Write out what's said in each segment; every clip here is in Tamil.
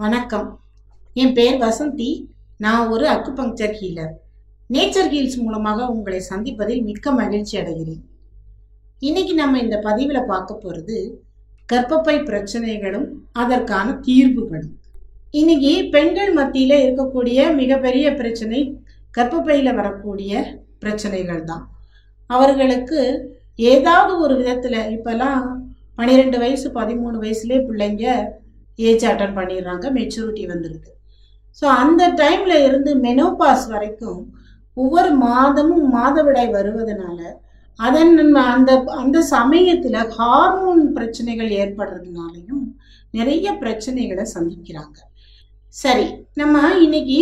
வணக்கம். என் பேர் வசந்தி. நான் ஒரு அக்குபங்க்சர் ஹீலர். நேச்சர் ஹீல்ஸ் மூலமாக உங்களை சந்திப்பதில் மிக்க மகிழ்ச்சி அடைகிறேன். இன்னைக்கு நம்ம இந்த பதிவில் பார்க்க போகிறது கர்ப்பப்பை பிரச்சனைகளும் அதற்கான தீர்வுகளும். இன்னைக்கு பெண்கள் மத்தியில் இருக்கக்கூடிய மிகப்பெரிய பிரச்சனை கர்ப்பப்பையில் வரக்கூடிய பிரச்சனைகள் தான். அவர்களுக்கு ஏதாவது ஒரு விதத்தில் இப்போல்லாம் 12 வயசு 13 வயசுலேயே பிள்ளைங்க ஏஜ் அட்டன் பண்ணிடுறாங்க, மெச்சூரிட்டி வந்துடுது. ஸோ அந்த டைமில் இருந்து மெனோபாஸ் வரைக்கும் ஒவ்வொரு மாதமும் மாதவிடாய் வருவதனால அதன் அந்த அந்த சமயத்தில் ஹார்மோன் பிரச்சனைகள் ஏற்படுறதுனாலையும் நிறைய பிரச்சனைகளை சந்திக்கிறாங்க. சரி, நம்ம இன்னைக்கு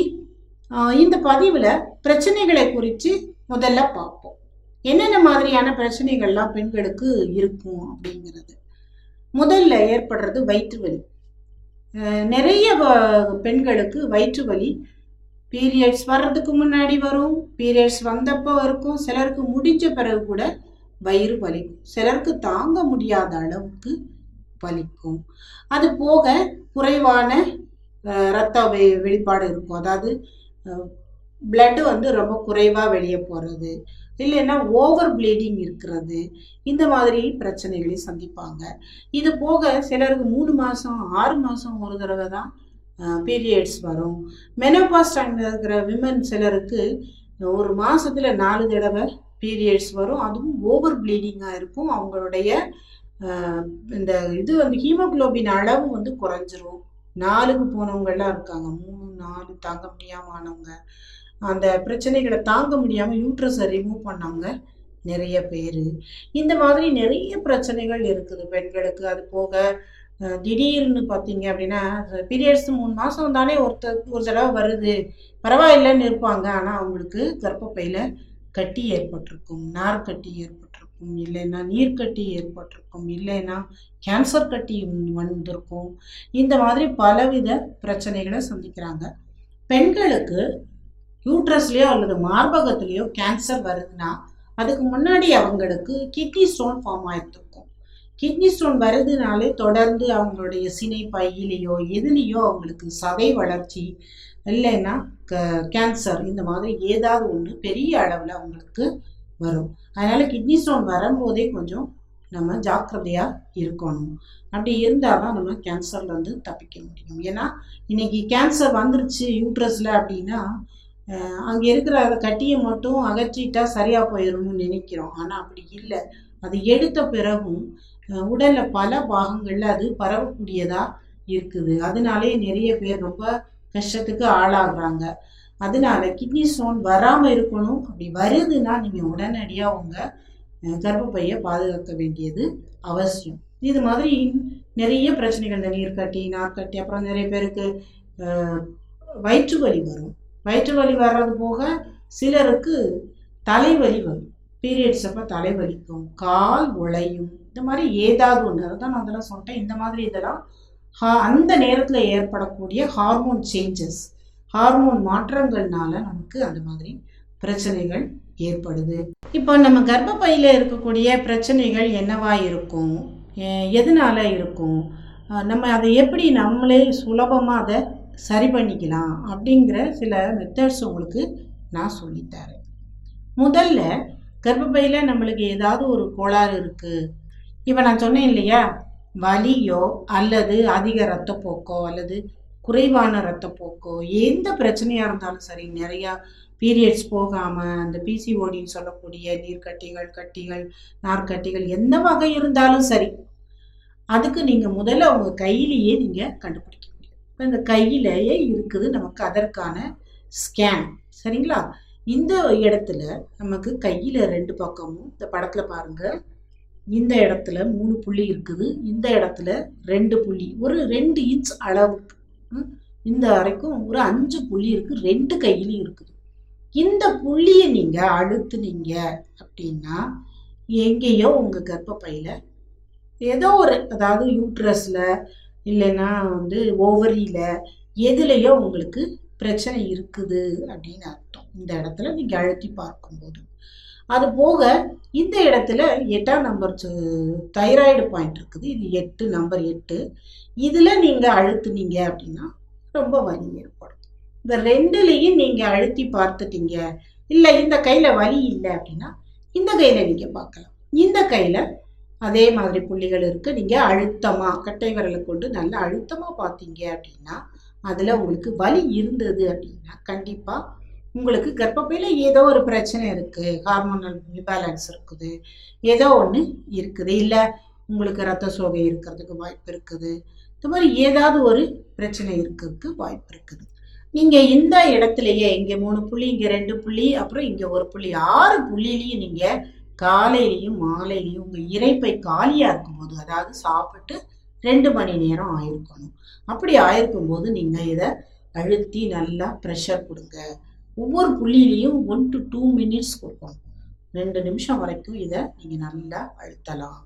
இந்த பதிவில் பிரச்சனைகளை குறித்து முதல்ல பார்ப்போம். என்னென்ன மாதிரியான பிரச்சனைகள்லாம் பெண்களுக்கு இருக்கும் அப்படிங்கிறது. முதல்ல ஏற்படுறது வயிற்று வலி. நிறைய பெண்களுக்கு வயிற்று வலி பீரியட்ஸ் வர்றதுக்கு முன்னாடி வரும், பீரியட்ஸ் வந்தப்போ இருக்கும், சிலருக்கு முடிஞ்ச பிறகு கூட வயிறு வலிக்கும், சிலருக்கு தாங்க முடியாத அளவுக்கு வலிக்கும். அது போக குறைவான இரத்த வெளிப்பாடு இருக்கும், அதாவது பிளட் ரொம்ப குறைவாக வெளியே போகிறது, இல்லைன்னா ஓவர் ப்ளீடிங் இருக்கிறது. இந்த மாதிரி பிரச்சனைகளை சந்திப்பாங்க. இது போக சிலருக்கு 3 மாதம் 6 மாதம் ஒரு தடவை தான் பீரியட்ஸ் வரும். மெனோபாஸ் டைமில் இருக்கிற விமன் சிலருக்கு ஒரு மாதத்தில் 4 தடவை பீரியட்ஸ் வரும். அதுவும் ஓவர் ப்ளீடிங்காக இருக்கும். அவங்களுடைய இந்த இது ஹீமோகுளோபின் அளவு குறைஞ்சிரும். 4க்கு போனவங்கெல்லாம் இருக்காங்க, 3 4 தாங்க முடியாமல் ஆனவங்க, அந்த பிரச்சனைகளை தாங்க முடியாமல் யூட்ரஸை ரிமூவ் பண்ணவங்க நிறைய பேர். இந்த மாதிரி நிறைய பிரச்சனைகள் இருக்குது பெண்களுக்கு. அது போக திடீர்னு பார்த்தீங்க அப்படின்னா பீரியட்ஸ் 3 மாதம் தானே ஒரு தடவை வருது, பரவாயில்லைன்னு இருப்பாங்க. ஆனால் அவங்களுக்கு கர்ப்பப்பையில் கட்டி ஏற்பட்டிருக்கும், நார்க்கட்டி ஏற்பட்டிருக்கும், இல்லைன்னா நீர்க்கட்டி ஏற்பட்டிருக்கும், இல்லைன்னா கேன்சர் கட்டி வந்திருக்கும். இந்த மாதிரி பலவித பிரச்சனைகளை சந்திக்கிறாங்க. பெண்களுக்கு யூட்ரஸ்லேயோ அல்லது மார்பகத்திலேயோ கேன்சர் வருதுன்னா அதுக்கு முன்னாடி அவங்களுக்கு கிட்னி ஸ்டோன் ஃபார்ம் ஆகிருக்கும். கிட்னி ஸ்டோன் வருதுனாலே தொடர்ந்து அவங்களுடைய சினை பையிலையோ எதுலேயோ அவங்களுக்கு சதை வளர்ச்சி, இல்லைன்னா கேன்சர், இந்த மாதிரி ஏதாவது ஒன்று பெரிய அளவில் அவங்களுக்கு வரும். அதனால் கிட்னி ஸ்டோன் வரும்போதே கொஞ்சம் நம்ம ஜாக்கிரதையாக இருக்கணும். அப்படி இருந்தால் தான் நம்ம கேன்சர்லேருந்து தப்பிக்க முடியும். ஏன்னா இன்னைக்கு கேன்சர் வந்துருச்சு யூட்ரஸில் அப்படின்னா அங்கே இருக்கிற அதை கட்டியை மட்டும் அகற்றிட்டா சரியாக போயிடும்னு நினைக்கிறோம். ஆனால் அப்படி இல்லை. அது எடுத்த பிறகும் உடலில் பல பாகங்களில் அது பரவக்கூடியதாக இருக்குது. அதனாலே நிறைய பேர் ரொம்ப கஷ்டத்துக்கு ஆளாகிறாங்க. அதனால கிட்னி ஸ்டோன் வராமல் இருக்கணும். அப்படி வருதுன்னா நீங்கள் உடனடியாக உங்கள் கர்ப்பப்பையை பாதுகாக்க வேண்டியது அவசியம். இது மாதிரி நிறைய பிரச்சனைகள், இந்த நீர்க்கட்டி நார்க்கட்டி, அப்புறம் நிறைய பேருக்கு வயிற்று வலி வரும். வயிற்று வலி வர்றது போக சிலருக்கு தலைவலி வரும். பீரியட்ஸ் அப்போ தலைவலிக்கும், கால் உழையும், இந்த மாதிரி ஏதாவது ஒன்று. அதை தான் நான் அதெல்லாம் சொல்லிட்டேன். இந்த மாதிரி இதெல்லாம் அந்த நேரத்தில் ஏற்படக்கூடிய ஹார்மோன் சேஞ்சஸ், ஹார்மோன் மாற்றங்கள்னால நமக்கு அந்த மாதிரி பிரச்சனைகள் ஏற்படுது. இப்போ நம்ம கர்ப்பப்பையில் இருக்கக்கூடிய பிரச்சனைகள் என்னவா இருக்கும், எதனால இருக்கும், நம்ம அதை எப்படி நம்மளே சுலபமாக அதை சரி பண்ணிக்கலாம் அப்படிங்கிற சில மெத்தட்ஸ் உங்களுக்கு நான் சொல்லித்தரேன். முதல்ல கர்ப்பப்பையில் நம்மளுக்கு ஏதாவது ஒரு கோளாறு இருக்குது. இப்போ நான் சொன்னேன் இல்லையா, வலியோ அல்லது அதிக இரத்தப்போக்கோ அல்லது குறைவான இரத்தப்போக்கோ எந்த பிரச்சனையாக இருந்தாலும் சரி, நிறையா பீரியட்ஸ் போகாமல் அந்த பிசிஓடின்னு சொல்லக்கூடிய நீர்க்கட்டிகள், கட்டிகள், நார்க்கட்டிகள் எந்த வகை இருந்தாலும் சரி, அதுக்கு நீங்கள் முதல்ல உங்கள் கையிலேயே நீங்கள் கண்டுபிடிக்க முடியும். இப்போ இந்த கையிலேயே இருக்குது நமக்கு அதற்கான ஸ்கேன். சரிங்களா? இந்த இடத்துல நமக்கு கையில் 2 பக்கமும் இந்த படத்தில் பாருங்கள், இந்த இடத்துல 3 புள்ளி இருக்குது, இந்த இடத்துல 2 புள்ளி, ஒரு 2 இன்ச் அளவுக்கு இந்த வரைக்கும் ஒரு 5 புள்ளி இருக்குது, 2 கையிலையும் இருக்குது. இந்த புள்ளியை நீங்கள் அழுத்துனீங்க அப்படின்னா எங்கேயோ உங்கள் கர்ப்பப்பையில் ஏதோ ஒரு, அதாவது யூட்ரஸில் இல்லைன்னா ஓவரியில் எதுலேயோ உங்களுக்கு பிரச்சனை இருக்குது அப்படின்னு அர்த்தம். இந்த இடத்துல நீங்கள் அழுத்தி பார்க்கும்போது. அது போக இந்த இடத்துல 8ஆம் நம்பர் தைராய்டு பாயிண்ட் இருக்குது, இது 8 நம்பர் 8. இதில் நீங்கள் அழுத்துனீங்க அப்படின்னா ரொம்ப வலி ஏற்படும். இந்த ரெண்டுலையும் நீங்க அழுத்தி பார்த்துட்டீங்க, இல்ல இந்த கையில வலி இல்லை அப்படின்னா இந்த கையில நீங்க பார்க்கலாம். இந்த கையில அதே மாதிரி புள்ளிகள் இருக்கு. நீங்க அழுத்தமா கட்டை விரலை கொண்டு நல்லா அழுத்தமா பார்த்தீங்க அப்படின்னா அதுல உங்களுக்கு வலி இருந்தது அப்படின்னா கண்டிப்பா உங்களுக்கு கர்ப்பப்பையில ஏதோ ஒரு பிரச்சனை இருக்கு, ஹார்மோனல் இம்பேலன்ஸ் இருக்குது, ஏதோ ஒண்ணு இருக்குது, இல்ல உங்களுக்கு ரத்த சோகை இருக்கிறதுக்கு வாய்ப்பு இருக்குது. இந்த மாதிரி ஏதாவது ஒரு பிரச்சனை இருக்கிறதுக்கு வாய்ப்பு இருக்குது. நீங்க இந்த இடத்துலயே இங்க 3 புள்ளி, இங்க 2 புள்ளி, அப்புறம் இங்க 1 புள்ளி, 6 புள்ளியிலையும் நீங்க காலையிலையும் மாலையிலையும் உங்க இரைப்பை காலியா இருக்கும்போது, அதாவது சாப்பிட்டு 2 மணி நேரம் ஆயிருக்கணும். அப்படி ஆயிருக்கும் போது நீங்க இதை அழுத்தி நல்லா ப்ரெஷர் கொடுங்க. ஒவ்வொரு புள்ளியிலையும் 1 to 2 மினிட்ஸ் கொடுக்கணும். 2 நிமிஷம் வரைக்கும் இதை நீங்க நல்லா அழுத்தலாம்.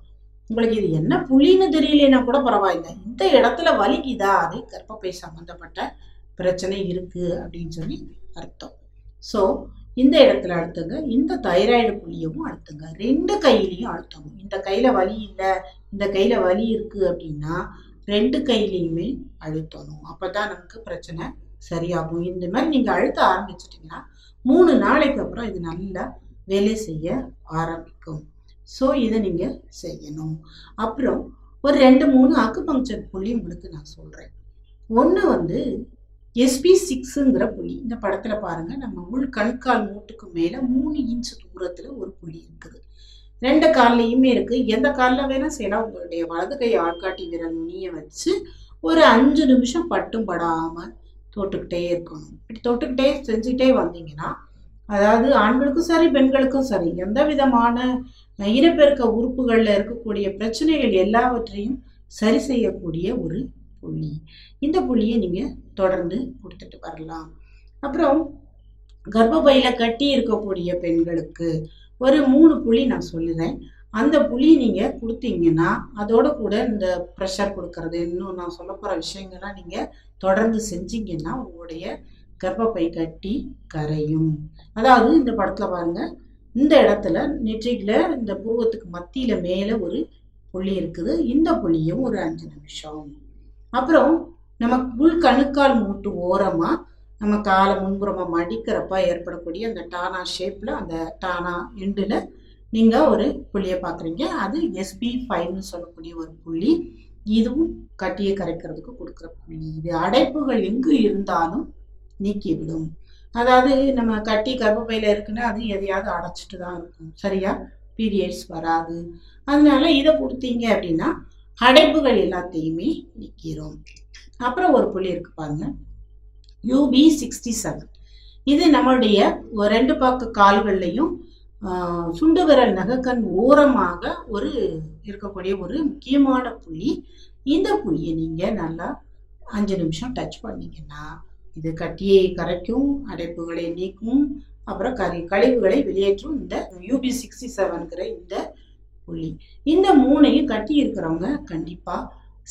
உங்களுக்கு இது என்ன புள்ளின்னு தெரியலன்னா கூட பரவாயில்லை, இந்த இடத்துல வலிக்குதா, அது கர்ப்பப்பை சம்பந்தப்பட்ட பிரச்சனை இருக்கு அப்படின்னு சொல்லி அர்த்தம். ஸோ இந்த இடத்துல அழுத்துங்க. இந்த தைராய்டு புள்ளியவும் அழுத்துங்க. 2 கையிலையும் அழுத்தணும். இந்த கையில வலி இல்லை, இந்த கையில வலி இருக்கு அப்படின்னா 2 கையிலையுமே அழுத்தணும். அப்பதான் நமக்கு பிரச்சனை சரியாகும். இந்த மாதிரி நீங்க அழுத்த ஆரம்பிச்சிட்டீங்கன்னா 3 நாளைக்கு அப்புறம் இது நல்லா வேலை செய்ய ஆரம்பிக்கும். ஸோ இதை நீங்க செய்யணும். அப்புறம் ஒரு 2-3 அக்குபங்க்சர் புள்ளி உங்களுக்கு நான் சொல்றேன். ஒன்று SP6ங்கிற புள்ளி. இந்த படத்துல பாருங்க, நம்ம உள் கண்கால் மூட்டுக்கு மேல 3 இன்ச் தூரத்துல ஒரு புள்ளி இருக்குது. 2 கால்லையுமே இருக்கு. எந்த காலில் வேணா செய்யலாம். உங்களுடைய வலது கை ஆள்காட்டி விரல் நுனியை வச்சு ஒரு 5 நிமிஷம் பட்டும் படாம தொட்டுக்கிட்டே இருக்கணும். இப்படி தொட்டுக்கிட்டே செஞ்சுட்டே வந்தீங்கன்னா, அதாவது ஆண்களுக்கும் சரி பெண்களுக்கும் சரி எந்த விதமான இனப்பெருக்க உறுப்புகள்ல இருக்கக்கூடிய பிரச்சனைகள் எல்லாவற்றையும் சரி செய்யக்கூடிய ஒரு புள்ளி. இந்த புள்ளியை நீங்க தொடர்ந்து கொடுத்துட்டு வரலாம். அப்புறம் கர்ப்பப்பையில கட்டி இருக்கக்கூடிய பெண்களுக்கு ஒரு 3 புள்ளி நான் சொல்லுறேன். அந்த புள்ளி நீங்க கொடுத்தீங்கன்னா அதோட கூட இந்த ப்ரெஷர் கொடுக்கறது, இன்னும் நான் சொல்ல போற விஷயங்கள்லாம் நீங்க தொடர்ந்து செஞ்சீங்கன்னா உங்களுடைய கர்ப்பப்பை கட்டி கரையும். அதாவது இந்த படத்துல பாருங்க, இந்த இடத்துல நெற்றியில இந்த புருவத்துக்கு மத்தியில மேல ஒரு புள்ளி இருக்குது. இந்த புள்ளியும் ஒரு 5 நிமிஷம். அப்புறம் நம்ம உள் கணுக்கால் மூட்டு ஓரமா நம்ம காலை முன்புறமா மடிக்கிறப்ப ஏற்படக்கூடிய அந்த டானா ஷேப்ல, அந்த டானா எண்டுல நீங்க ஒரு புள்ளியை பாக்குறீங்க. அது SP5ன்னு சொல்லக்கூடிய ஒரு புள்ளி. இதுவும் கட்டியை கரைக்கிறதுக்கு கொடுக்குற புள்ளி. இது அடைப்புகள் எங்கு இருந்தாலும் நீக்கிவிடும். அதாவது நம்ம கட்டி கர்ப்பப்பையில இருக்குன்னா அது எதையாவது அடைச்சிட்டு தான் இருக்கும், சரியா பீரியட்ஸ் வராது. அதனால இதை கொடுத்தீங்க அப்படின்னா அடைப்புகள் எல்லாத்தையுமே நீக்கிறோம். அப்புறம் ஒரு புள்ளி இருக்கு பாருங்க, UB67. இது நம்மளுடைய 2 பக்க கால்கள்லையும் சுண்டு விரல் நகக்கண் ஓரமாக ஒரு இருக்கக்கூடிய ஒரு முக்கியமான புள்ளி. இந்த புள்ளியை நீங்க நல்லா 5 நிமிஷம் டச் பண்ணீங்கன்னா இது கட்டியை கரைக்கும், அடைப்புகளை நீக்கும், அப்புறம் கழிவுகளை வெளியேற்றும். இந்த UB67ங்கிற இந்த புள்ளி, இந்த 3ஐயும் கட்டி இருக்கிறவங்க கண்டிப்பா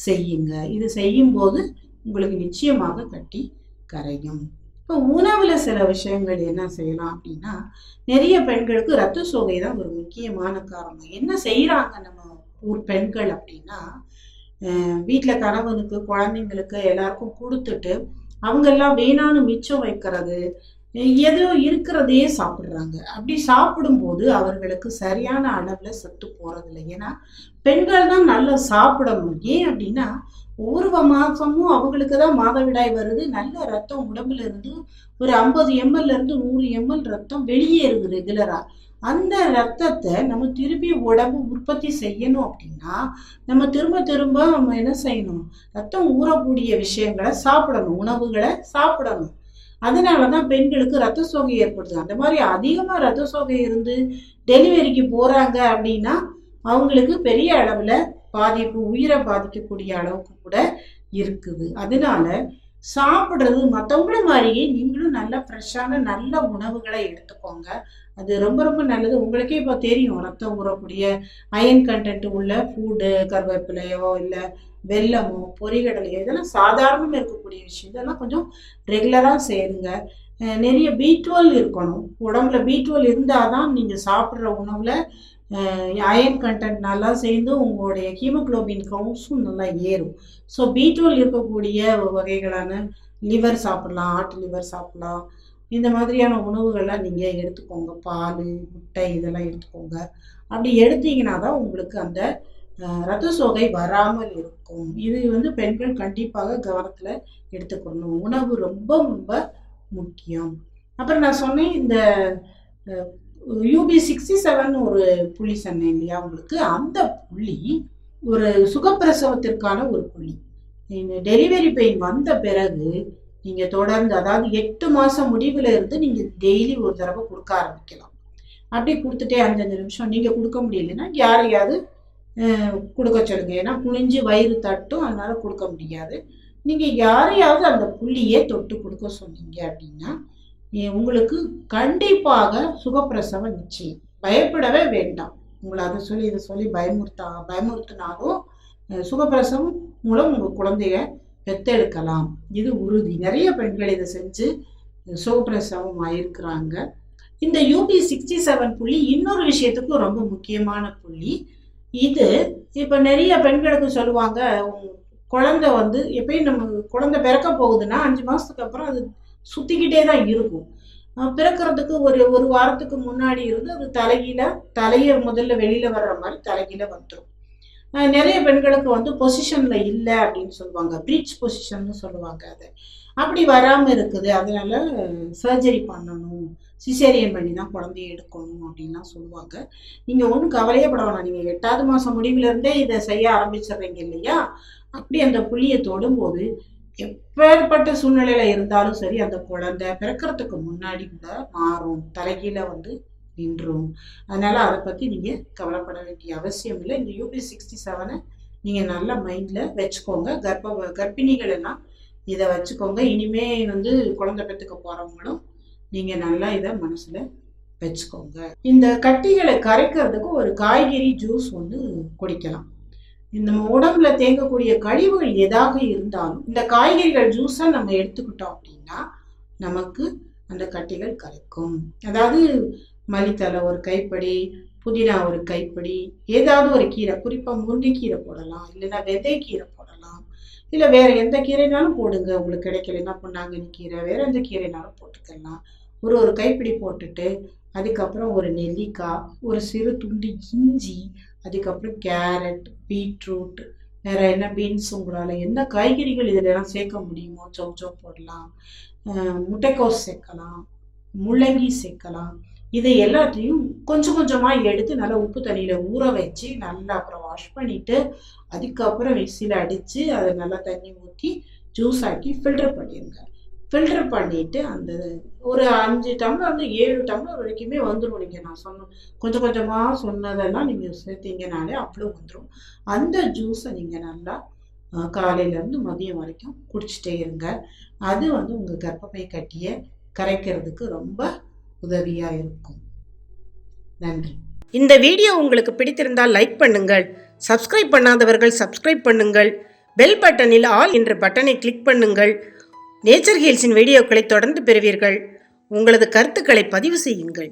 செய்யுங்க. இது செய்யும் போது உங்களுக்கு நிச்சயமாக கட்டி கரையும். இப்போ உணவுல சில விஷயங்கள் என்ன செய்யலாம் அப்படின்னா, நிறைய பெண்களுக்கு ரத்த சோகை தான் ஒரு முக்கியமான காரணம். என்ன செய்யறாங்க நம்ம ஊர் பெண்கள் அப்படின்னா, வீட்டுல கணவனுக்கு குழந்தைங்களுக்கு எல்லாருக்கும் கொடுத்துட்டு அவங்க எல்லாம் வேணான்னு மிச்சம் வைக்கிறது, ஏதோ இருக்கிறதையே சாப்பிடுறாங்க. அப்படி சாப்பிடும்போது அவர்களுக்கு சரியான அளவுல சத்து போறதில்லை. ஏன்னா பெண்கள் தான் நல்லா சாப்பிடணும். ஏன் அப்படின்னா ஒவ்வொரு மாசமும் அவங்களுக்கு தான் மாதவிடாய் வருது. நல்ல ரத்தம் உடம்புல இருந்து ஒரு 50 ml இருந்து 100 ml ரத்தம் வெளியேறுது ரெகுலரா. அந்த ரத்தத்தை நம்ம திருப்பி உடம்பு உற்பத்தி செய்யணும் அப்படின்னா நம்ம திரும்ப திரும்ப நம்ம என்ன செய்யணும், ரத்தம் ஊறக்கூடிய விஷயங்களை சாப்பிடணும், உணவுகளை சாப்பிடணும். அதனாலதான் பெண்களுக்கு ரத்த சோகை ஏற்படுது. அந்த மாதிரி அதிகமா ரத்த சோகை இருந்து டெலிவரிக்கு போறாங்க அப்படின்னா அவங்களுக்கு பெரிய அளவுல பாதிப்பு, உயிரை பாதிக்கக்கூடிய அளவுக்கு கூட இருக்குது. அதனால சாப்பிடுறது மற்றவங்கள மாதிரியே நீங்களும் நல்ல ஃப்ரெஷ்ஷான நல்ல உணவுகளை எடுத்துக்கோங்க. அது ரொம்ப ரொம்ப நல்லது. உங்களுக்கே இப்போ தெரியும், ரத்தம் ஊறக்கூடிய அயன் கண்டென்ட் உள்ள ஃபுட்டு, கருவேப்பிலையோ இல்லை வெல்லமோ பொரிகடலையோ இதெல்லாம் சாதாரணமாக இருக்கக்கூடிய விஷயம். இதெல்லாம் கொஞ்சம் ரெகுலராக சேருங்க. நிறைய B12 இருக்கணும் உடம்புல. B12 இருந்தால் தான் நீங்கள் சாப்பிட்ற உணவில் அயன் கண்டென்ட் நல்லா சேர்ந்து உங்களுடைய ஹீமோகுளோபின் கவுண்ட்ஸும் நல்லா ஏறும். ஸோ B12 இருக்கக்கூடிய வகைகளான லிவர் சாப்பிடலாம், ஆட்டு லிவர் சாப்பிடலாம். இந்த மாதிரியான உணவுகள்லாம் நீங்கள் எடுத்துக்கோங்க. பால், முட்டை இதெல்லாம் எடுத்துக்கோங்க. அப்படி எடுத்தீங்கன்னா தான் உங்களுக்கு அந்த ரத்த சோகை வராமல் இருக்கும். இது பெண்கள் கண்டிப்பாக கவனத்தில் எடுத்துக்கணும். உணவு ரொம்ப ரொம்ப முக்கியம். அப்புறம் நான் சொன்னேன், இந்த UB67 ஒரு புள்ளி சொன்னேன் இல்லையா உங்களுக்கு. அந்த புள்ளி ஒரு சுகப்பிரசவத்திற்கான ஒரு புள்ளி. டெலிவரி பெயின் வந்த பிறகு நீங்கள் தொடர்ந்து, அதாவது 8 மாதம் முடிவில் இருந்து நீங்கள் டெய்லி ஒரு தடவை கொடுக்க ஆரம்பிக்கலாம். அப்படி கொடுத்துட்டே 5 நிமிஷம் நீங்கள் கொடுக்க முடியலைன்னா யாரையாவது கொடுக்க சொல்லுங்க. ஏன்னா குனிஞ்சு வயிறு தட்டும், அதனால கொடுக்க முடியாது. நீங்கள் யாரையாவது அந்த புள்ளியே தொட்டு கொடுக்க சொன்னீங்க அப்படின்னா உங்களுக்கு கண்டிப்பாக சுகப்பிரசவம் நிச்சயம். பயப்படவே வேண்டாம். உங்களை அதை சொல்லி இதை சொல்லி பயமுறுத்தினாலும் சுகப்பிரசவம் மூலம் உங்கள் குழந்தைய பெத்தெடுக்கலாம். இது உறுதி. நிறைய பெண்கள் இதை செஞ்சு சுகப்பிரசவம் ஆயிருக்கிறாங்க. இந்த UB67 புள்ளி இன்னொரு விஷயத்துக்கும் ரொம்ப முக்கியமான புள்ளி. இது இப்போ நிறைய பெண்களுக்கு சொல்லுவாங்க, குழந்தை எப்பயும் நம்ம குழந்தை பிறக்க போகுதுன்னா 5 மாதத்துக்கு அப்புறம் அது சுற்றிக்கிட்டே தான் இருக்கும். பிறக்கிறதுக்கு ஒரு வாரத்துக்கு முன்னாடி இருந்து அது தலையை முதல்ல வெளியில் வர்ற மாதிரி தலைகீழ வந்துடும். நிறைய பெண்களுக்கு பொசிஷனில் இல்லை அப்படின்னு சொல்லுவாங்க, ப்ரீச் பொசிஷன்னு சொல்லுவாங்க. அதை அப்படி வராமல் இருக்குது, அதனால சர்ஜரி பண்ணணும், சிசேரியன் பண்ணி தான் குழந்தைய எடுக்கணும் அப்படின்லாம் சொல்லுவாங்க. நீங்கள் ஒன்றும் கவலையே பட வேணாம். நீங்கள் 8வது மாதம் முடிவிலிருந்தே இதை செய்ய ஆரம்பிச்சிடுறீங்க இல்லையா. அப்படி அந்த புள்ளியை தொடும்போது எப்பேற்பட்ட சூழ்நிலையில இருந்தாலும் சரி, அந்த குழந்தை பிறக்கிறதுக்கு முன்னாடி கூட மாறும், தலைகீழ நின்றும். அதனால அதை பற்றி நீங்கள் கவலைப்பட வேண்டிய அவசியம் இல்லை. இந்த UB67 நீங்கள் நல்லா மைண்டில் வச்சுக்கோங்க. கர்ப்பிணிகள் எல்லாம் இதை வச்சுக்கோங்க. இனிமே குழந்தை பெற்றுக்க போகிறவங்களும் நீங்கள் நல்லா இதை மனசில் வச்சுக்கோங்க. இந்த கட்டிகளை கரைக்கிறதுக்கு ஒரு காய்கறி ஜூஸ் குடிக்கலாம். நம்ம உடம்புல தேங்கக்கூடிய கழிவுகள் எதாக இருந்தாலும் இந்த காய்கறிகள் ஜூஸை நம்ம எடுத்துக்கிட்டோம் அப்படின்னா நமக்கு அந்த கட்டிகள் கரைக்கும். அதாவது மல்லித்தலை ஒரு கைப்படி, புதினா ஒரு கைப்படி, ஏதாவது ஒரு கீரை, குறிப்பாக முருங்கைக்கீரை போடலாம், இல்லைன்னா விதைக்கீரை போடலாம், இல்லை வேற எந்த கீரைனாலும் போடுங்க. உங்களுக்கு கிடைக்கலன்னா பொன்னாங்கண்ணி கீரை, வேற எந்த கீரைனாலும் போட்டுக்கலாம். ஒரு கைப்பிடி போட்டுட்டு அதுக்கப்புறம் ஒரு நெல்லிக்காய், ஒரு சிறு துண்டு இஞ்சி, அதுக்கப்புறம் கேரட், பீட்ரூட், வேற என்ன பீன்ஸ், உங்களால் என்ன காய்கறிகள் இதிலெல்லாம் சேர்க்க முடியுமோ சௌச்சௌ போடலாம், முட்டைக்கோஸ் சேர்க்கலாம், முள்ளங்கி சேர்க்கலாம். இதை எல்லாத்தையும் கொஞ்சம் கொஞ்சமாக எடுத்து நல்லா உப்பு தண்ணியில் ஊற வச்சு நல்லா அப்புறம் வாஷ் பண்ணிவிட்டு அதுக்கப்புறம் மிக்சியில் அடித்து அதை நல்லா தண்ணி ஊற்றி ஜூஸ் ஆக்கி ஃபில்டர் பண்ணிடுங்க. ஃபில்டர் பண்ணிவிட்டு அந்த ஒரு 5 டம்ளர் 7 டம்ளர் வரைக்குமே வந்துடும். நீங்கள் நான் கொஞ்சம் கொஞ்சமாக சொன்னதெல்லாம் நீங்கள் சேர்த்தீங்கனாலே அவ்வளோ வந்துடும். அந்த ஜூஸை நீங்கள் நல்லா காலையிலேருந்து மதியம் வரைக்கும் குடிச்சிட்டே இருங்க. அது உங்கள் கர்ப்பப்பை கட்டியை கரைக்கிறதுக்கு ரொம்ப உதவியாக இருக்கும். நன்றி. இந்த வீடியோ உங்களுக்கு பிடித்திருந்தால் லைக் பண்ணுங்கள். சப்ஸ்கிரைப் பண்ணாதவர்கள் சப்ஸ்கிரைப் பண்ணுங்கள். பெல் பட்டனில் ஆல் என்ற பட்டனை கிளிக் பண்ணுங்கள். நேச்சர் ஹீல்ஸின் வீடியோக்களை தொடர்ந்து பெறுவீர்கள். உங்களது கருத்துக்களை பதிவு செய்யுங்கள்.